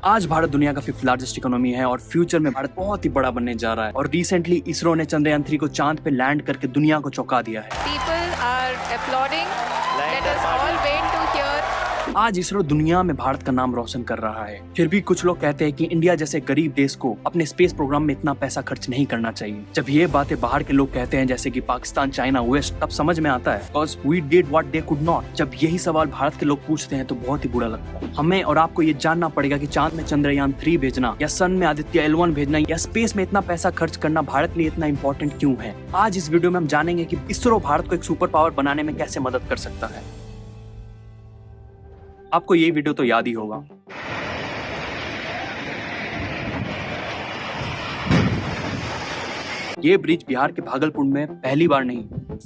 आज भारत दुनिया का 5th लार्जेस्ट इकोनॉमी है और फ्यूचर में भारत बहुत ही बड़ा बनने जा रहा है। और रिसेंटली इसरो ने चंद्रयान 3 को चांद पे लैंड करके दुनिया को चौंका दिया है। People are applauding. Let us all wait to hear. आज इसरो दुनिया में भारत का नाम रोशन कर रहा है। फिर भी कुछ लोग कहते हैं कि इंडिया जैसे गरीब देश को अपने स्पेस प्रोग्राम में इतना पैसा खर्च नहीं करना चाहिए। जब ये बातें बाहर के लोग कहते हैं जैसे कि पाकिस्तान, चाइना, वेस्ट, तब समझ में आता है because we did what they could not. जब यही सवाल भारत के लोग पूछते हैं तो बहुत ही बुरा लगता है। हमें और आपको ये जानना पड़ेगा कि चांद में चंद्रयान 3 भेजना या सन में आदित्य L1 भेजना या स्पेस में इतना पैसा खर्च करना भारत के लिए इतना इंपॉर्टेंट क्यों है। आज इस वीडियो में हम जानेंगे कि इसरो भारत को एक सुपर पावर बनाने में कैसे मदद कर सकता है। आपको ये वीडियो तो याद ही होगा। ये ब्रिज बिहार के भागलपुर में पहली बार नहीं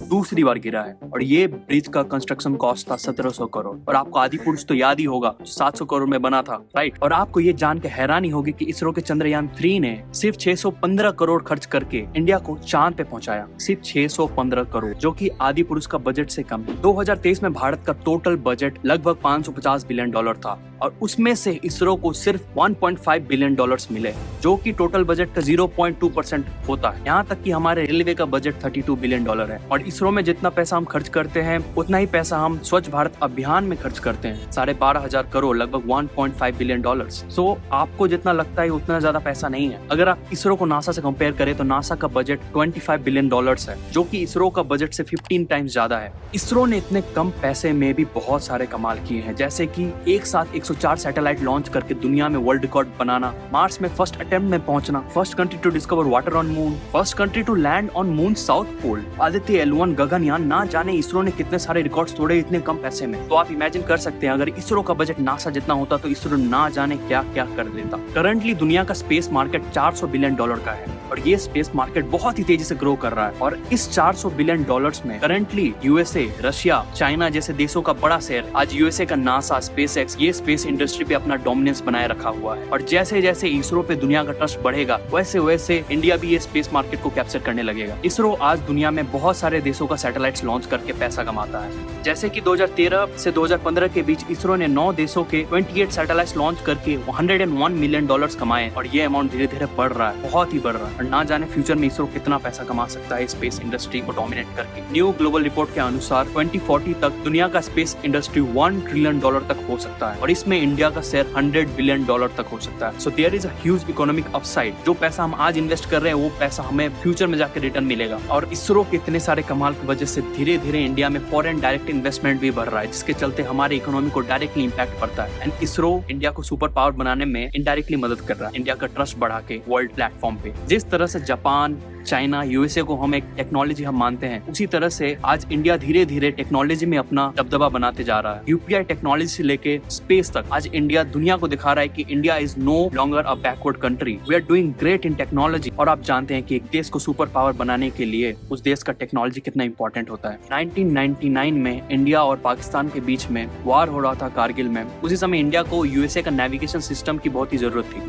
दूसरी बार गिरा है और ये ब्रिज का कंस्ट्रक्शन कॉस्ट था 1700 करोड़। और आपको आदि पुरुष तो याद ही होगा, 700 करोड़ में बना था, राइट। और आपको ये जान के हैरानी होगी कि इसरो के चंद्रयान 3 ने सिर्फ 615 करोड़ खर्च करके इंडिया को चांद पे पहुंचाया। सिर्फ 615 करोड़, जो कि आदि पुरुष का बजट से कम है। 2023 में भारत का टोटल बजट लगभग $550 बिलियन था और उसमें से इसरो को सिर्फ $1.5 बिलियन मिले, जो कि टोटल बजट का 0.2% होता है। यहाँ तक कि हमारे रेलवे का बजट $32 बिलियन है और इसरो में जितना पैसा हम खर्च करते हैं उतना ही पैसा हम स्वच्छ भारत अभियान में खर्च करते हैं, 12,500 करोड़, लगभग $1.5 बिलियन। सो आपको जितना लगता है उतना ज्यादा पैसा नहीं है। अगर आप इसरो को नासा से कंपेयर करें तो नासा का बजट $25 बिलियन है, जो कि इसरो का बजट से 15 टाइम्स ज्यादा है। इसरो ने इतने कम पैसे में भी बहुत सारे कमाल किए हैं, जैसे कि एक साथ 104 सैटेलाइट लॉन्च करके दुनिया में वर्ल्ड रिकॉर्ड बनाना, मार्स में फर्स्ट अटेम्प्ट में पहुंचना, first country to discover water on moon, first country to land on moon south pole, Aditya L1 Gaganyaan. ना जाने इसरो ने कितने सारे रिकॉर्ड्स तोड़े इतने कम पैसे में। तो आप इमेजिन कर सकते हैं अगर इसरो का बजट नासा जितना होता तो इसरो ना जाने क्या क्या कर देता। करंटली दुनिया का स्पेस मार्केट $400 बिलियन का है और ये स्पेस मार्केट बहुत ही तेजी से ग्रो कर रहा है। और इस $400 बिलियन में करंटली यूएसए, रशिया, चाइना जैसे देशों का बड़ा शेयर। आज यूएसए का नासा, स्पेसएक्स ये स्पेस इंडस्ट्री पे अपना डोमिनेंस बनाए रखा हुआ है। और जैसे जैसे इसरो पे दुनिया का ट्रस्ट बढ़ेगा वैसे वैसे इंडिया भी ये स्पेस मार्केट को कैप्चर करने लगेगा। इसरो आज दुनिया में बहुत सारे देशों का सैटेलाइट्स लॉन्च करके पैसा कमाता है। जैसे कि 2013 से 2015 के बीच इसरो ने 9 देशों के 28 सैटेलाइट्स लॉन्च करके $101 मिलियन कमाए और ये अमाउंट धीरे धीरे बढ़ रहा है, बहुत ही बढ़ रहा है। और ना जाने फ्यूचर में इसरो कितना पैसा कमा सकता है स्पेस इंडस्ट्री को डोमिनेट करके। न्यू ग्लोबल रिपोर्ट के अनुसार 2040 तक दुनिया का स्पेस इंडस्ट्री $1 ट्रिलियन तक हो सकता है और इसमें इंडिया का शेयर $100 बिलियन तक हो सकता है। So there is a huge economic upside. जो पैसा हम आज इन्वेस्ट कर रहे हैं वो पैसा हमें फ्यूचर में जाकर रिटर्न मिलेगा। और इसरो के इतने सारे कमाल की वजह से धीरे धीरे इंडिया में फॉरेन डायरेक्ट इन्वेस्टमेंट भी बढ़ रहा है, जिसके चलते हमारे इकोनॉमी को डायरेक्टली इंपैक्ट पड़ता है। एंड इसरो इंडिया को सुपर पावर बनाने में इनडायरेक्टली मदद कर रहा है, इंडिया का ट्रस्ट बढ़ा के वर्ल्ड प्लेटफॉर्म पे। जिस तरह से जापान, चाइना, यूएसए को हम एक टेक्नोलॉजी हम मानते हैं, उसी तरह से आज इंडिया धीरे धीरे टेक्नोलॉजी में अपना दबदबा बनाते जा रहा है। यूपीआई टेक्नोलॉजी से लेके स्पेस तक आज इंडिया दुनिया को दिखा रहा है कि India is no longer a backward country, we are doing great in technology. और आप जानते हैं कि एक देश को सुपर पावर बनाने के लिए उस देश का टेक्नोलॉजी कितना इंपॉर्टेंट होता है। 1999 में इंडिया और पाकिस्तान के बीच में वार हो रहा था कारगिल में। उसी समय इंडिया को यूएसए का नेविगेशन सिस्टम की बहुत ही जरूरत थी,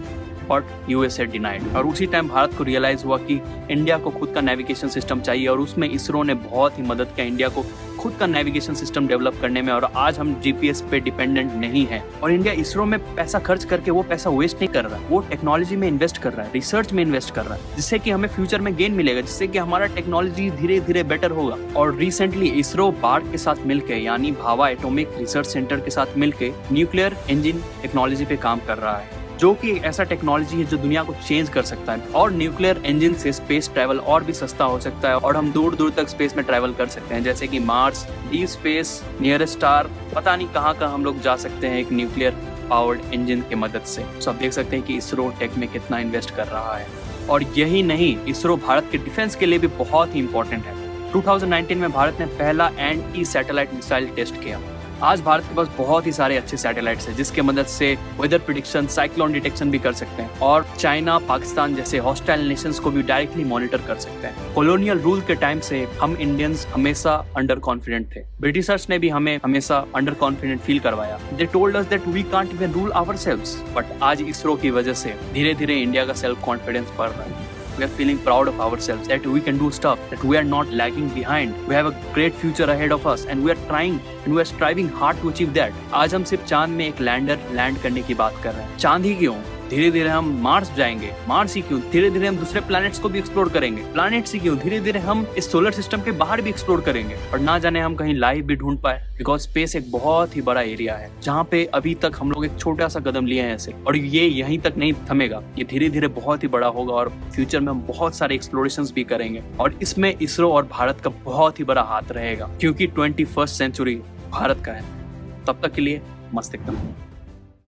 बट यूएसए डिनाइड। और उसी टाइम भारत को रियलाइज हुआ कि इंडिया को खुद का नेविगेशन सिस्टम चाहिए और उसमें इसरो ने बहुत ही मदद किया इंडिया को खुद का नेविगेशन सिस्टम डेवलप करने में। और आज हम जीपीएस पे डिपेंडेंट नहीं है और इंडिया इसरो में पैसा खर्च करके वो पैसा वेस्ट नहीं कर रहा है, वो टेक्नोलॉजी में इन्वेस्ट कर रहा है, रिसर्च में इन्वेस्ट कर रहा है, जिससे कि हमें फ्यूचर में गेन मिलेगा, जिससे कि हमारा टेक्नोलॉजी धीरे धीरे बेटर होगा। और रिसेंटली इसरो बार्ट के साथ मिलकर यानी भाभा एटॉमिक रिसर्च सेंटर के साथ मिलकर न्यूक्लियर इंजन टेक्नोलॉजी पे काम कर रहा है, जो कि एक ऐसा टेक्नोलॉजी है जो दुनिया को चेंज कर सकता है। और न्यूक्लियर इंजन से स्पेस ट्रैवल और भी सस्ता हो सकता है और हम दूर दूर तक स्पेस में ट्रैवल कर सकते हैं, जैसे कि Mars, deep space, nearest star, पता नहीं कहाँ कहाँ हम लोग जा सकते हैं एक न्यूक्लियर पावर्ड इंजन की मदद से। सो आप देख सकते हैं कि इसरो टेक में कितना इन्वेस्ट कर रहा है। और यही नहीं, इसरो भारत के डिफेंस के लिए भी बहुत ही इंपॉर्टेंट है। 2019 में भारत ने पहला एंटी सैटेलाइट मिसाइल टेस्ट किया। आज भारत के पास बहुत ही सारे अच्छे सैटेलाइट्स हैं जिसके मदद से वेदर प्रिडिक्शन, साइक्लोन डिटेक्शन भी कर सकते हैं और चाइना, पाकिस्तान जैसे हॉस्टाइल नेशंस को भी डायरेक्टली मॉनिटर कर सकते हैं। कॉलोनियल रूल के टाइम से हम इंडियंस हमेशा अंडर कॉन्फिडेंट थे। ब्रिटिशर्स ने भी हमें हमेशा अंडर कॉन्फिडेंट फील करवाया। They told us that we can't even rule ourselves. But आज इसरो की वजह से धीरे धीरे इंडिया का सेल्फ कॉन्फिडेंस बढ़ रहा है। we are feeling proud of ourselves that we can do stuff, that we are not lagging behind. We have a great future ahead of us and we are trying and we are striving hard to achieve that. आज हम सिर्फ चांद में एक lander land करने की बात कर रहे हैं। चांद ही क्यों, धीरे धीरे हम मार्स जाएंगे। मार्स ही क्यों, धीरे धीरे हम दूसरे प्लैनेट्स को भी एक्सप्लोर करेंगे। प्लैनेट्स ही क्यों, धीरे धीरे हम इस सोलर सिस्टम के बाहर भी एक्सप्लोर करेंगे। और ना जाने हम कहीं लाइफ भी ढूंढ पाए, बिकॉज स्पेस एक बहुत ही बड़ा एरिया है जहाँ पे अभी तक हम लोग एक छोटा सा कदम लिए हैं ऐसे, और ये यहीं तक नहीं थमेगा, ये धीरे धीरे बहुत ही बड़ा होगा और फ्यूचर में हम बहुत सारे एक्सप्लोरेशंस भी करेंगे। और इसमें इसरो और भारत का बहुत ही बड़ा हाथ रहेगा, क्योंकि 21st सेंचुरी भारत का है। तब तक के लिए मस्त एकदम।